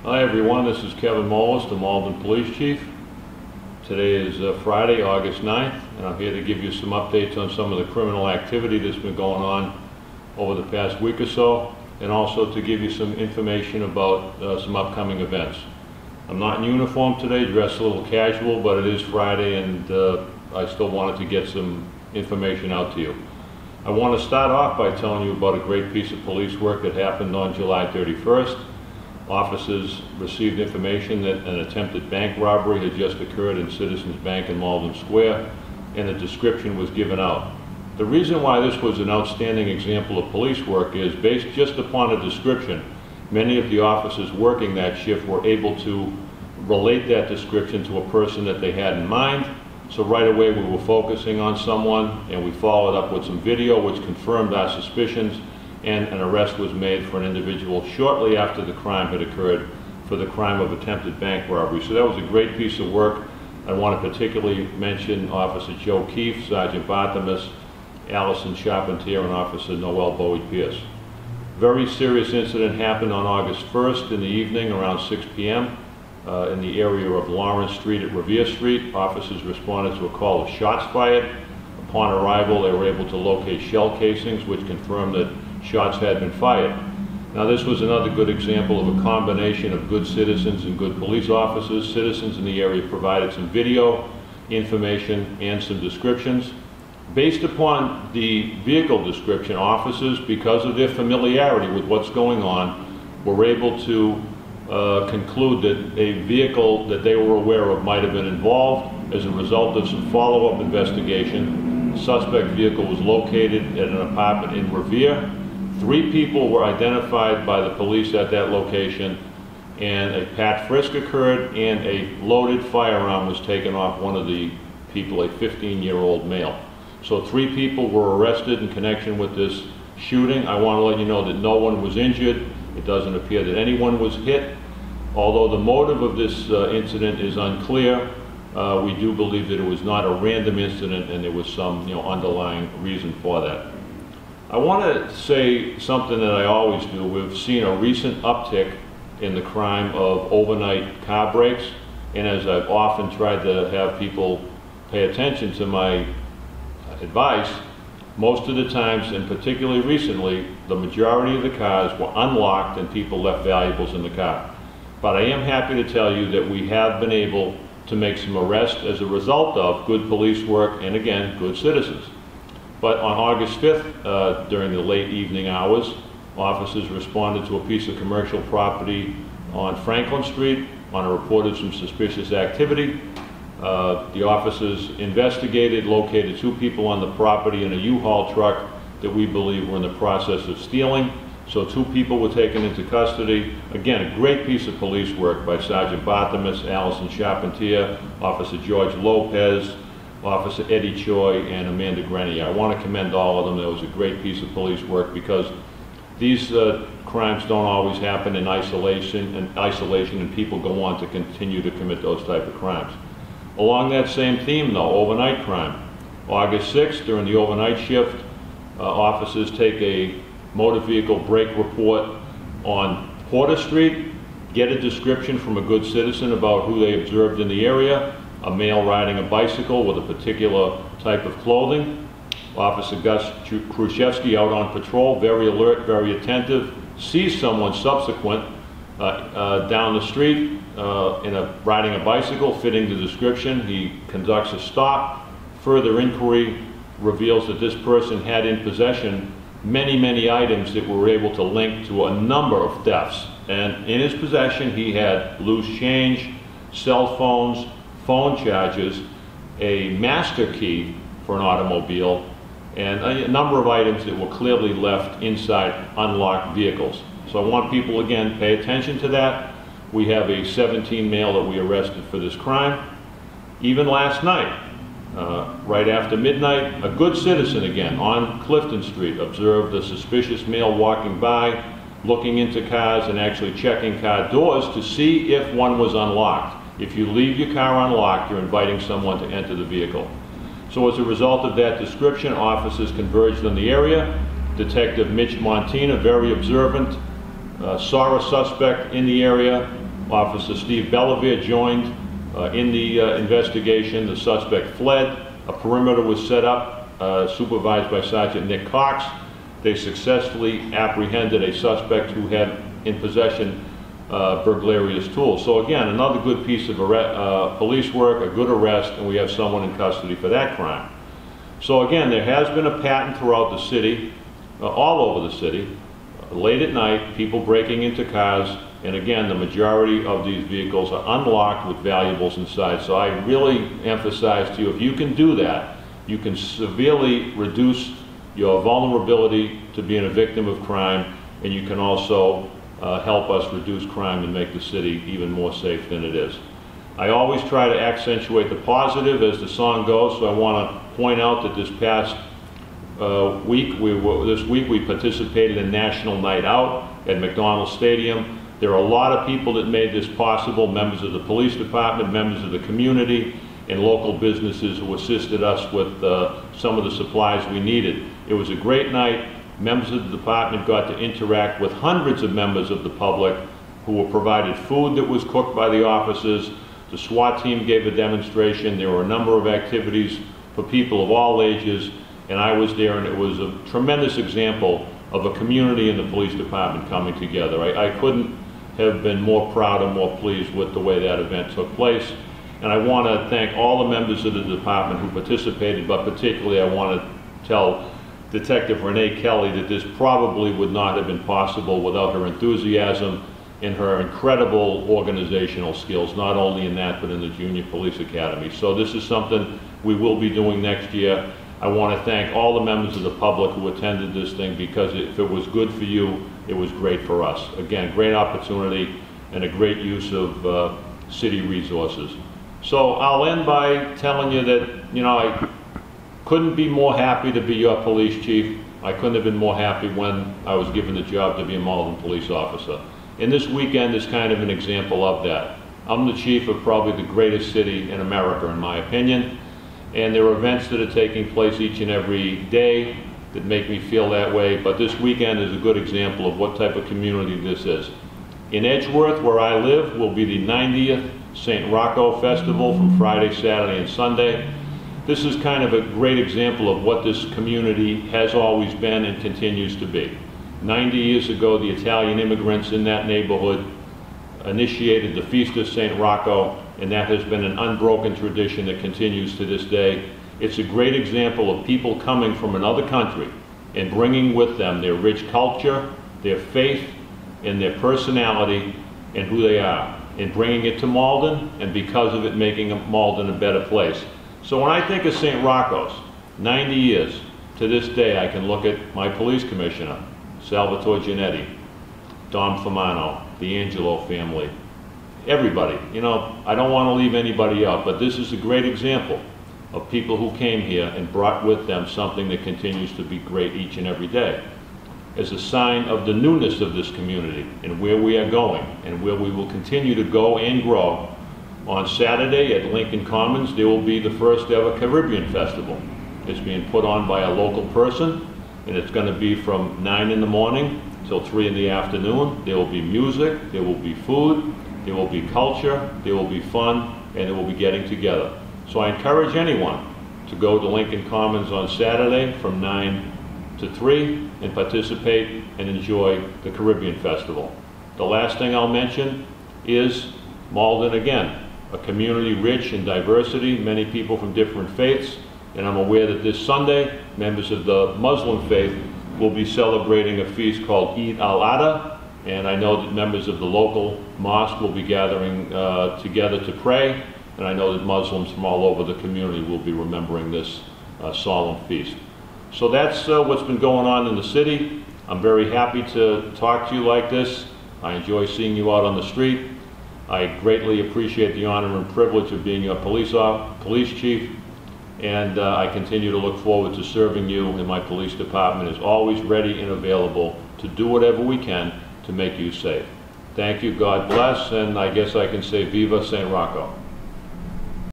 Hi everyone, this is Kevin Molis, the Malden Police Chief. Today is Friday, August 9th, and I'm here to give you some updates on some of the criminal activity that's been going on over the past week or so, and also to give you some information about some upcoming events. I'm not in uniform today, dressed a little casual, but it is Friday and I still wanted to get some information out to you. I want to start off by telling you about a great piece of police work that happened on July 31st. Officers received information that an attempted bank robbery had just occurred in Citizens Bank in Malden Square, and a description was given out. The reason why this was an outstanding example of police work is based just upon a description. Many of the officers working that shift were able to relate that description to a person that they had in mind. So right away we were focusing on someone, and we followed up with some video which confirmed our suspicions, and an arrest was made for an individual shortly after the crime had occurred for the crime of attempted bank robbery. So that was a great piece of work. I want to particularly mention Officer Joe Keefe, Sergeant Barthamus, Allison Charpentier, and Officer Noel Bowie-Pierce. Very serious incident happened on August 1st in the evening around 6 p.m. In the area of Lawrence Street at Revere Street. Officers responded to a call of shots fired. Upon arrival, they were able to locate shell casings which confirmed that shots had been fired. Now this was another good example of a combination of good citizens and good police officers. Citizens in the area provided some video, information, and some descriptions. Based upon the vehicle description, officers, because of their familiarity with what's going on, were able to conclude that a vehicle that they were aware of might have been involved. As a result of some follow-up investigation, the suspect vehicle was located at an apartment in Revere. 3 people were identified by the police at that location, and a pat frisk occurred, and a loaded firearm was taken off one of the people, a 15-year-old male. So 3 people were arrested in connection with this shooting. I want to let you know that no one was injured. It doesn't appear that anyone was hit. Although the motive of this incident is unclear, we do believe that it was not a random incident and there was some underlying reason for that. I want to say something that I always do. We've seen a recent uptick in the crime of overnight car breaks, and as I've often tried to have people pay attention to my advice, most of the times, and particularly recently, the majority of the cars were unlocked and people left valuables in the car. But I am happy to tell you that we have been able to make some arrests as a result of good police work and, again, good citizens. But on August 5th, during the late evening hours, officers responded to a piece of commercial property on Franklin Street on a report of some suspicious activity. The officers investigated, located 2 people on the property in a U-Haul truck that we believe were in the process of stealing. So 2 people were taken into custody. Again, a great piece of police work by Sergeant Barthamus, Allison Charpentier, Officer George Lopez, Officer Eddie Choi, and Amanda Grenier. I want to commend all of them. That was a great piece of police work, because these crimes don't always happen in isolation, and people go on to continue to commit those type of crimes. Along that same theme, though, overnight crime. August 6th, during the overnight shift, officers take a motor vehicle brake report on Porter Street, get a description from a good citizen about who they observed in the area, a male riding a bicycle with a particular type of clothing. Officer Gus Khrushchevsky, out on patrol, very alert, very attentive, sees someone subsequent down the street riding a bicycle fitting the description. He conducts a stop. Further inquiry reveals that this person had in possession many items that were able to link to a number of thefts. And in his possession he had loose change, cell phones, phone chargers, a master key for an automobile, and a number of items that were clearly left inside unlocked vehicles. So I want people, again, pay attention to that. We have a 17 male that we arrested for this crime. Even last night, right after midnight, a good citizen again on Clifton Street observed a suspicious male walking by, looking into cars and actually checking car doors to see if one was unlocked. If you leave your car unlocked, you're inviting someone to enter the vehicle. So as a result of that description, officers converged on the area. Detective Mitch Montina, very observant, saw a suspect in the area, Officer Steve Bellavere joined in the investigation. The suspect fled. A perimeter was set up, supervised by Sergeant Nick Cox. They successfully apprehended a suspect who had in possession burglarious tools. So again, another good piece of police work, a good arrest, and we have someone in custody for that crime. So again, there has been a pattern throughout the city, all over the city, late at night, people breaking into cars, and again, the majority of these vehicles are unlocked with valuables inside. So I really emphasize to you, if you can do that, you can severely reduce your vulnerability to being a victim of crime, and you can also help us reduce crime and make the city even more safe than it is. I always try to accentuate the positive as the song goes, so I want to point out that this past week we participated in National Night Out at McDonald's Stadium. There are a lot of people that made this possible, members of the police department, members of the community, and local businesses who assisted us with some of the supplies we needed. It was a great night. Members of the department got to interact with hundreds of members of the public who were provided food that was cooked by the officers. The SWAT team gave a demonstration. There were a number of activities for people of all ages, and I was there, and it was a tremendous example of a community and the police department coming together. I couldn't have been more proud and more pleased with the way that event took place. And I want to thank all the members of the department who participated, but particularly I want to tell Detective Renee Kelly that this probably would not have been possible without her enthusiasm and her incredible organizational skills, not only in that, but in the Junior Police Academy. So this is something we will be doing next year. I want to thank all the members of the public who attended this thing, because if it was good for you, it was great for us. Again, great opportunity and a great use of city resources. So I'll end by telling you that, you know, I couldn't be more happy to be your police chief. I couldn't have been more happy when I was given the job to be a Malden police officer. And this weekend is kind of an example of that. I'm the chief of probably the greatest city in America, in my opinion. And there are events that are taking place each and every day that make me feel that way. But this weekend is a good example of what type of community this is. In Edgeworth, where I live, will be the 90th St. Rocco Festival from Friday, Saturday, and Sunday. This is kind of a great example of what this community has always been and continues to be. 90 years ago, the Italian immigrants in that neighborhood initiated the Feast of St. Rocco, and that has been an unbroken tradition that continues to this day. It's a great example of people coming from another country and bringing with them their rich culture, their faith, and their personality, and who they are, and bringing it to Malden, and because of it, making Malden a better place. So when I think of St. Rocco's, 90 years, to this day I can look at my police commissioner, Salvatore Giannetti, Dom Famano, the Angelo family, everybody. You know, I don't want to leave anybody out, but this is a great example of people who came here and brought with them something that continues to be great each and every day. As a sign of the newness of this community and where we are going and where we will continue to go and grow, on Saturday at Lincoln Commons there will be the first ever Caribbean Festival. It's being put on by a local person, and it's going to be from 9 in the morning till 3 in the afternoon. There will be music, there will be food, there will be culture, there will be fun, and there will be getting together. So I encourage anyone to go to Lincoln Commons on Saturday from 9 to 3 and participate and enjoy the Caribbean Festival. The last thing I'll mention is Malden again, a community rich in diversity, many people from different faiths, and I'm aware that this Sunday members of the Muslim faith will be celebrating a feast called Eid al-Adha, and I know that members of the local mosque will be gathering together to pray, and I know that Muslims from all over the community will be remembering this solemn feast. So that's what's been going on in the city. I'm very happy to talk to you like this. I enjoy seeing you out on the street. I greatly appreciate the honor and privilege of being your police chief, and I continue to look forward to serving you, and my police department is always ready and available to do whatever we can to make you safe. Thank you, God bless, and I guess I can say Viva St. Rocco.